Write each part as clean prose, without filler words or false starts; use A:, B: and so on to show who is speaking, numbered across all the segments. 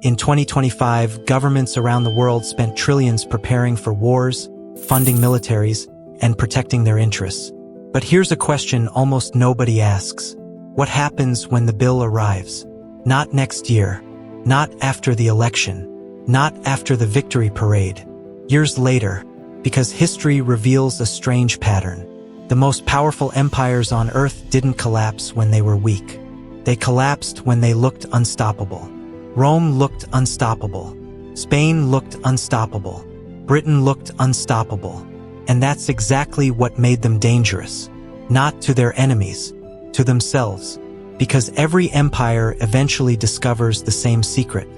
A: In 2025, governments around the world spent trillions preparing for wars, funding militaries, and protecting their interests. But here's a question almost nobody asks. What happens when the bill arrives? Not next year. Not after the election. Not after the victory parade. Years later, because history reveals a strange pattern. The most powerful empires on Earth didn't collapse when they were weak. They collapsed when they looked unstoppable. Rome looked unstoppable. Spain looked unstoppable. Britain looked unstoppable. And that's exactly what made them dangerous. Not to their enemies, to themselves. Because every empire eventually discovers the same secret.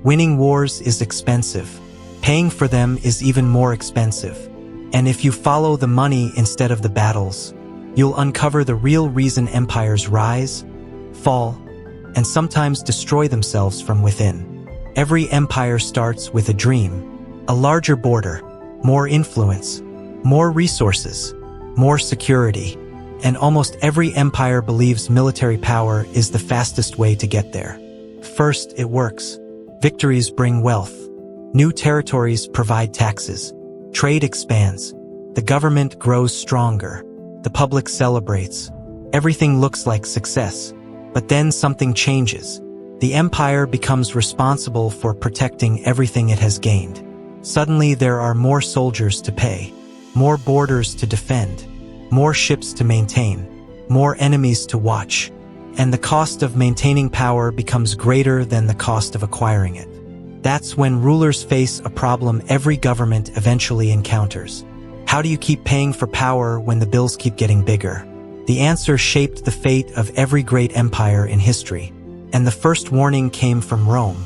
A: Winning wars is expensive. Paying for them is even more expensive. And if you follow the money instead of the battles, you'll uncover the real reason empires rise, fall, and sometimes destroy themselves from within. Every empire starts with a dream, a larger border, more influence, more resources, more security, and almost every empire believes military power is the fastest way to get there. First, it works. Victories bring wealth. New territories provide taxes. Trade expands. The government grows stronger. The public celebrates. Everything looks like success. But then something changes. The empire becomes responsible for protecting everything it has gained. Suddenly there are more soldiers to pay, more borders to defend, more ships to maintain, more enemies to watch, and the cost of maintaining power becomes greater than the cost of acquiring it. That's when rulers face a problem every government eventually encounters. How do you keep paying for power when the bills keep getting bigger? The answer shaped the fate of every great empire in history, and the first warning came from Rome.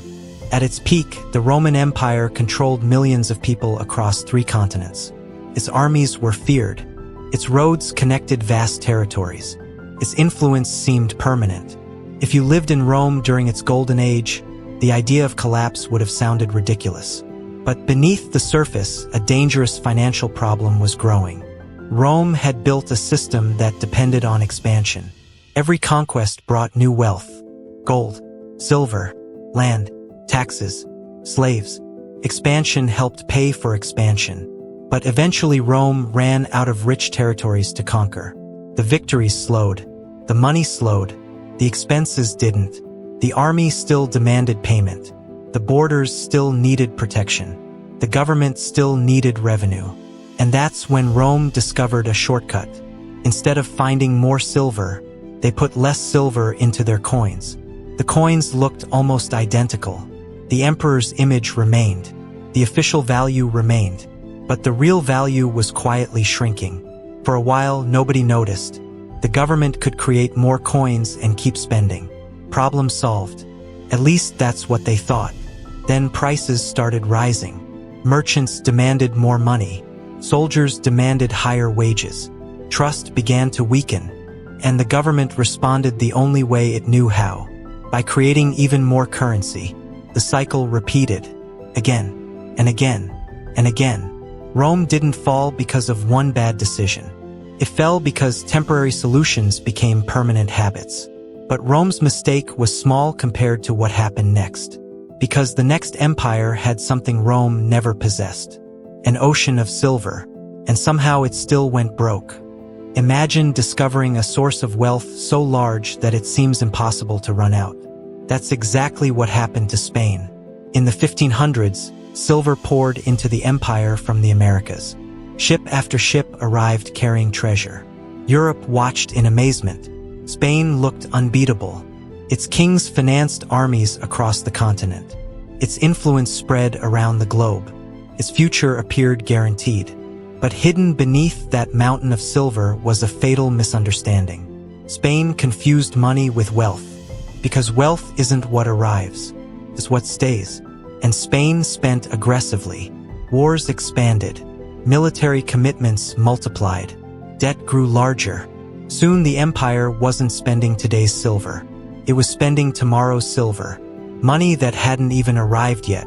A: At its peak, the Roman Empire controlled millions of people across 3 continents. Its armies were feared. Its roads connected vast territories. Its influence seemed permanent. If you lived in Rome during its golden age, the idea of collapse would have sounded ridiculous. But beneath the surface, a dangerous financial problem was growing. Rome had built a system that depended on expansion. Every conquest brought new wealth: gold, silver, land, taxes, slaves. Expansion helped pay for expansion. But eventually Rome ran out of rich territories to conquer. The victories slowed. The money slowed. The expenses didn't. The army still demanded payment. The borders still needed protection. The government still needed revenue. And that's when Rome discovered a shortcut. Instead of finding more silver, they put less silver into their coins. The coins looked almost identical. The emperor's image remained. The official value remained. But the real value was quietly shrinking. For a while, nobody noticed. The government could create more coins and keep spending. Problem solved. At least that's what they thought. Then prices started rising. Merchants demanded more money. Soldiers demanded higher wages. Trust began to weaken. And the government responded the only way it knew how. By creating even more currency. The cycle repeated. Again, and again, and again. Rome didn't fall because of one bad decision. It fell because temporary solutions became permanent habits. But Rome's mistake was small compared to what happened next. Because the next empire had something Rome never possessed. An ocean of silver. And somehow it still went broke. Imagine discovering a source of wealth so large that it seems impossible to run out. That's exactly what happened to Spain. In the 1500s, silver poured into the empire from the Americas. Ship after ship arrived carrying treasure. Europe watched in amazement. Spain looked unbeatable. Its kings financed armies across the continent. Its influence spread around the globe. Its future appeared guaranteed. But hidden beneath that mountain of silver was a fatal misunderstanding. Spain confused money with wealth. Because wealth isn't what arrives, it's what stays. And Spain spent aggressively. Wars expanded. Military commitments multiplied. Debt grew larger. Soon the empire wasn't spending today's silver. It was spending tomorrow's silver. Money that hadn't even arrived yet.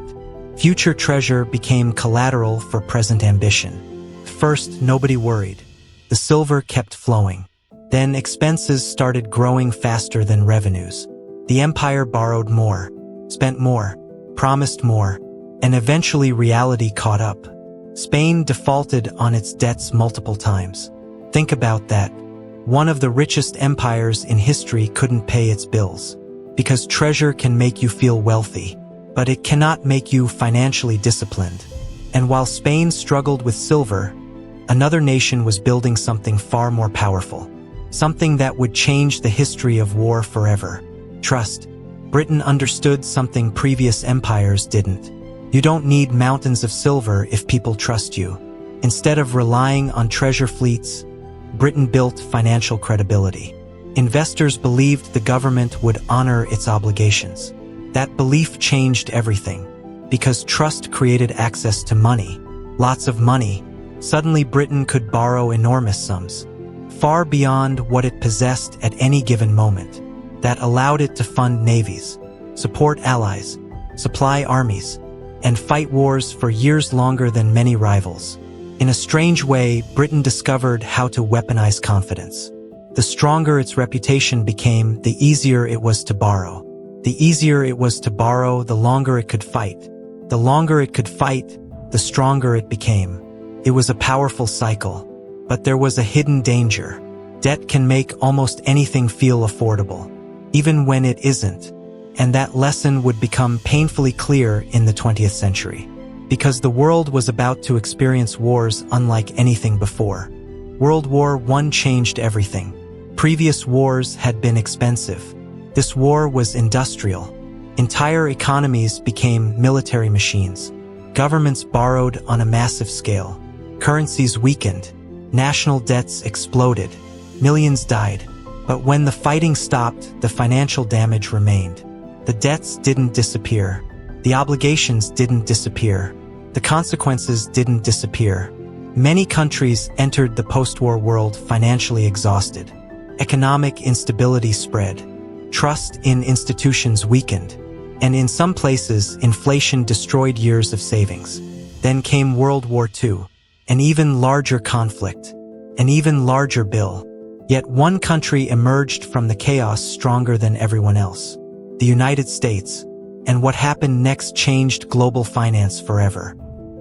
A: Future treasure became collateral for present ambition. First, nobody worried. The silver kept flowing. Then expenses started growing faster than revenues. The empire borrowed more, spent more, promised more, and eventually reality caught up. Spain defaulted on its debts multiple times. Think about that. One of the richest empires in history couldn't pay its bills. Because treasure can make you feel wealthy, but it cannot make you financially disciplined. And while Spain struggled with silver, another nation was building something far more powerful. Something that would change the history of war forever. Trust. Britain understood something previous empires didn't. You don't need mountains of silver if people trust you. Instead of relying on treasure fleets, Britain built financial credibility. Investors believed the government would honor its obligations. That belief changed everything. Because trust created access to money, lots of money, suddenly Britain could borrow enormous sums, far beyond what it possessed at any given moment. That allowed it to fund navies, support allies, supply armies, and fight wars for years longer than many rivals. In a strange way, Britain discovered how to weaponize confidence. The stronger its reputation became, the easier it was to borrow. The easier it was to borrow, the longer it could fight. The longer it could fight, the stronger it became. It was a powerful cycle. But there was a hidden danger. Debt can make almost anything feel affordable, even when it isn't. And that lesson would become painfully clear in the 20th century. Because the world was about to experience wars unlike anything before. World War I changed everything. Previous wars had been expensive. This war was industrial. Entire economies became military machines. Governments borrowed on a massive scale. Currencies weakened. National debts exploded. Millions died. But when the fighting stopped, the financial damage remained. The debts didn't disappear. The obligations didn't disappear. The consequences didn't disappear. Many countries entered the post-war world financially exhausted. Economic instability spread. Trust in institutions weakened. And in some places, inflation destroyed years of savings. Then came World War II, an even larger conflict, an even larger bill. Yet one country emerged from the chaos stronger than everyone else. The United States. And what happened next changed global finance forever.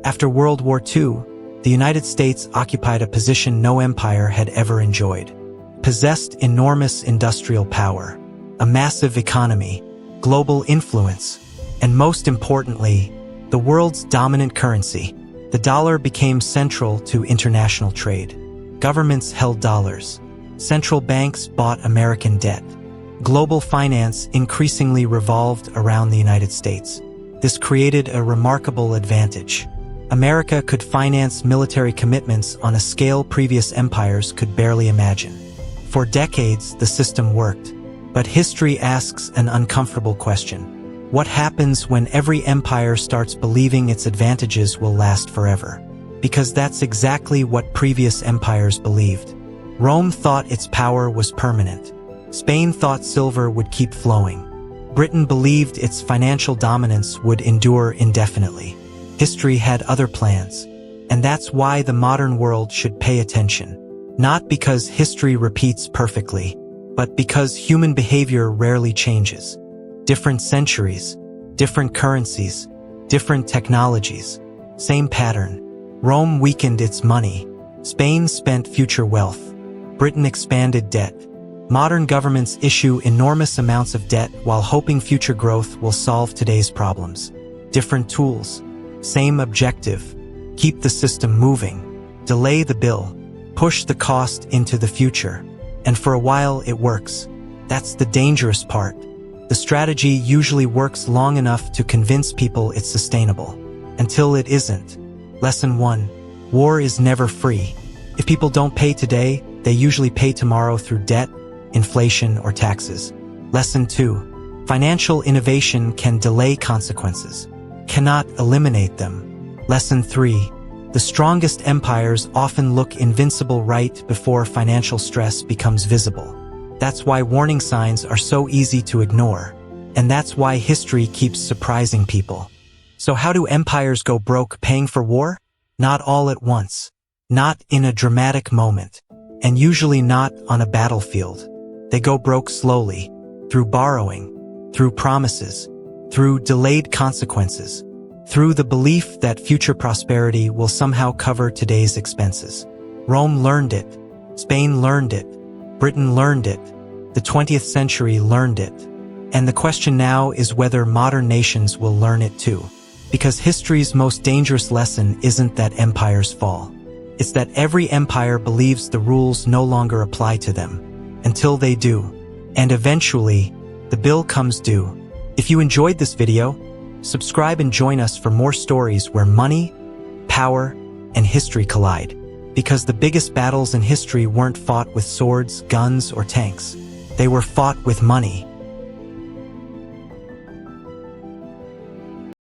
A: After World War II, the United States occupied a position no empire had ever enjoyed. Possessed enormous industrial power, a massive economy, global influence, and most importantly, the world's dominant currency. The dollar became central to international trade. Governments held dollars. Central banks bought American debt. Global finance increasingly revolved around the United States. This created a remarkable advantage. America could finance military commitments on a scale previous empires could barely imagine. For decades, the system worked. But history asks an uncomfortable question. What happens when every empire starts believing its advantages will last forever? Because that's exactly what previous empires believed. Rome thought its power was permanent. Spain thought silver would keep flowing. Britain believed its financial dominance would endure indefinitely. History had other plans. And that's why the modern world should pay attention. Not because history repeats perfectly, but because human behavior rarely changes. Different centuries, different currencies, different technologies, same pattern. Rome weakened its money. Spain spent future wealth. Britain expanded debt. Modern governments issue enormous amounts of debt while hoping future growth will solve today's problems. Different tools, same objective. Keep the system moving. Delay the bill. Push the cost into the future. And for a while it works. That's the dangerous part. The strategy usually works long enough to convince people it's sustainable. Until it isn't. Lesson 1. War is never free. If people don't pay today, they usually pay tomorrow through debt, inflation, or taxes. Lesson 2. Financial innovation can delay consequences, cannot eliminate them. Lesson 3. The strongest empires often look invincible right before financial stress becomes visible. That's why warning signs are so easy to ignore. And that's why history keeps surprising people. So how do empires go broke paying for war? Not all at once. Not in a dramatic moment. And usually not on a battlefield. They go broke slowly. Through borrowing. Through promises. through delayed consequences, through the belief that future prosperity will somehow cover today's expenses. Rome learned it, Spain learned it, Britain learned it, the 20th century learned it. And the question now is whether modern nations will learn it too. Because history's most dangerous lesson isn't that empires fall. It's that every empire believes the rules no longer apply to them, until they do. And eventually, the bill comes due. If you enjoyed this video, subscribe and join us for more stories where money, power, and history collide. Because the biggest battles in history weren't fought with swords, guns, or tanks. They were fought with money.